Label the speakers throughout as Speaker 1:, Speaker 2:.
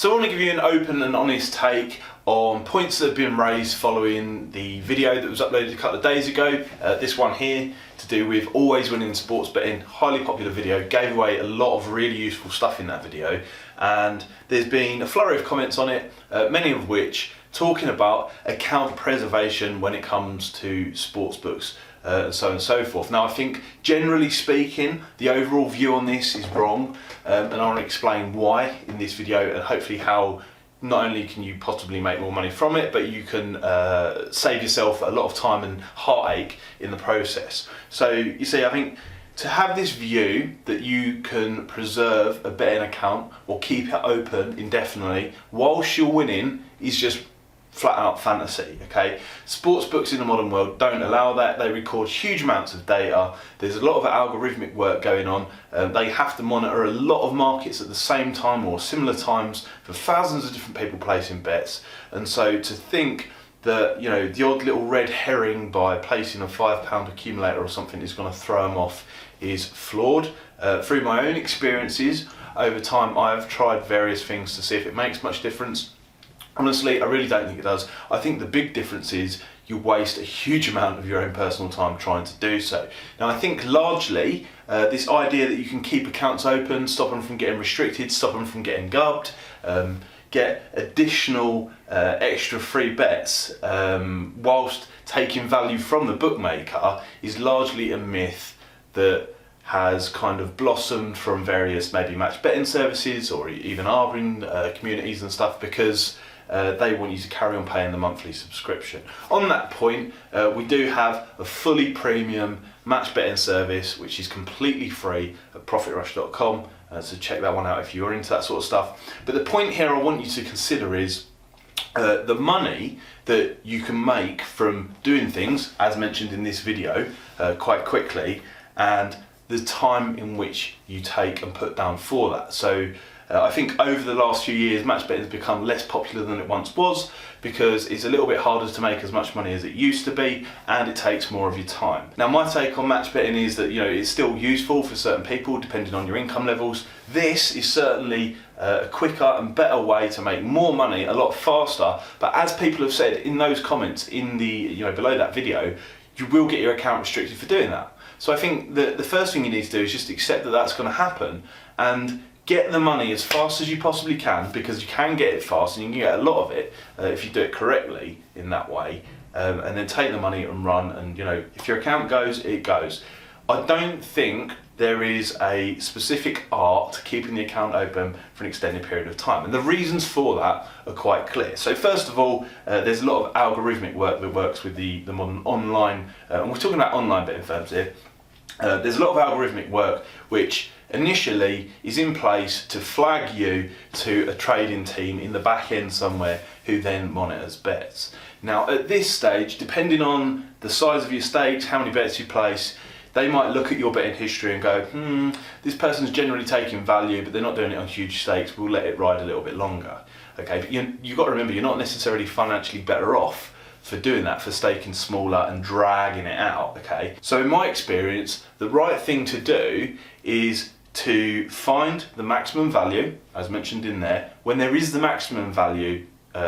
Speaker 1: So I want to give you an open and honest take on points that have been raised following the video that was uploaded a couple of days ago. This one here to do with always winning sports betting, highly popular video, gave away a lot of really useful stuff in that video, and there's been a flurry of comments on it, many of which talking about account preservation when it comes to sports books. And so on and so forth. Now I think generally speaking the overall view on this is wrong, and I want to explain why in this video, and hopefully how not only can you possibly make more money from it, but you can save yourself a lot of time and heartache in the process. So you see, I think to have this view that you can preserve a betting account or keep it open indefinitely whilst you're winning is just flat out fantasy, okay? Sports books in the modern world don't allow that. They record huge amounts of data. There's a lot of algorithmic work going on. They have to monitor a lot of markets at the same time or similar times for thousands of different people placing bets. And so to think that, you know, the odd little red herring by placing a £5 accumulator or something is going to throw them off is flawed. Through my own experiences over time, I have tried various things to see if it makes much difference. Honestly, I really don't think it does. I think the big difference is you waste a huge amount of your own personal time trying to do so. Now I think largely this idea that you can keep accounts open, stop them from getting restricted, stop them from getting gubbed, get additional extra free bets whilst taking value from the bookmaker is largely a myth that has kind of blossomed from various maybe match betting services or even arbitring communities and stuff, because they want you to carry on paying the monthly subscription. On that point, we do have a fully premium match betting service which is completely free at profitrush.com, so check that one out if you're into that sort of stuff. But the point here I want you to consider is the money that you can make from doing things, as mentioned in this video, quite quickly, and the time in which you take and put down for that. So I think over the last few years match betting has become less popular than it once was because it's a little bit harder to make as much money as it used to be, and it takes more of your time. Now my take on match betting is that, you know, it's still useful for certain people depending on your income levels. This is certainly a quicker and better way to make more money a lot faster, but as people have said in those comments in the, you know, below that video, you will get your account restricted for doing that. So I think that the first thing you need to do is just accept that that's going to happen and get the money as fast as you possibly can, because you can get it fast and you can get a lot of it if you do it correctly in that way, and then take the money and run, and, you know, if your account goes, it goes. I don't think there is a specific art to keeping the account open for an extended period of time, and the reasons for that are quite clear. So first of all, there's a lot of algorithmic work that works with the modern online, and we're talking about online betting firms here. There's a lot of algorithmic work which initially is in place to flag you to a trading team in the back end somewhere who then monitors bets. Now at this stage, depending on the size of your stakes, how many bets you place, they might look at your betting history and go, this person's generally taking value but they're not doing it on huge stakes, we'll let it ride a little bit longer. Okay, but you've got to remember, you're not necessarily financially better off for doing that, for staking smaller and dragging it out, okay? So in my experience, the right thing to do is to find the maximum value, as mentioned in there. When there is the maximum value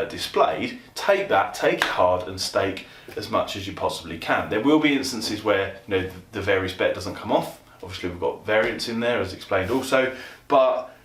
Speaker 1: displayed, take that, take it hard and stake as much as you possibly can. There will be instances where, you know, the various bet doesn't come off. Obviously we've got variance in there as explained also, but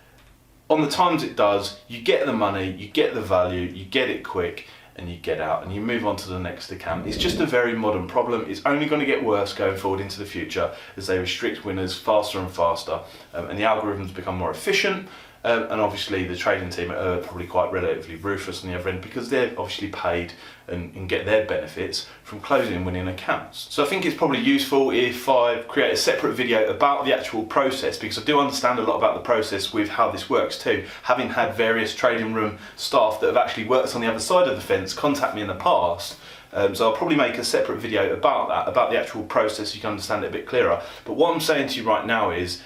Speaker 1: on the times it does, you get the money, you get the value, you get it quick, and you get out and you move on to the next account. It's just a very modern problem. It's only going to get worse going forward into the future as they restrict winners faster and faster, and the algorithms become more efficient, and obviously the trading team are probably quite relatively ruthless on the other end because they're obviously paid and get their benefits from closing and winning accounts. So I think it's probably useful if I create a separate video about the actual process, because I do understand a lot about the process with how this works too, having had various trading room staff that have actually worked on the other side of the fence contact me in the past. So I'll probably make a separate video about that, about the actual process, so you can understand it a bit clearer. But what I'm saying to you right now is,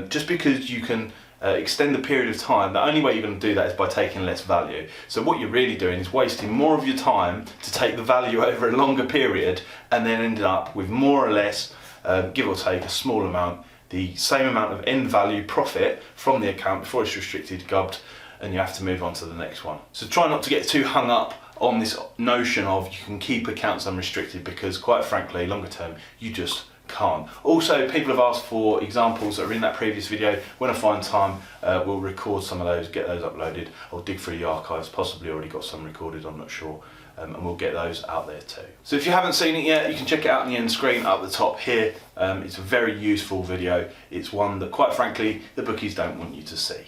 Speaker 1: just because you can extend the period of time, the only way you're going to do that is by taking less value. So what you're really doing is wasting more of your time to take the value over a longer period and then ending up with more or less, give or take a small amount, the same amount of end value profit from the account before it's restricted, gubbed, and you have to move on to the next one. So try not to get too hung up on this notion of you can keep accounts unrestricted, because quite frankly, longer term, you just can't. Also, people have asked for examples that are in that previous video. When I find time, we'll record some of those, get those uploaded. I'll dig through the archives, possibly already got some recorded, I'm not sure. And we'll get those out there too. So if you haven't seen it yet, you can check it out on the end screen up the top here. It's a very useful video. It's one that, quite frankly, the bookies don't want you to see.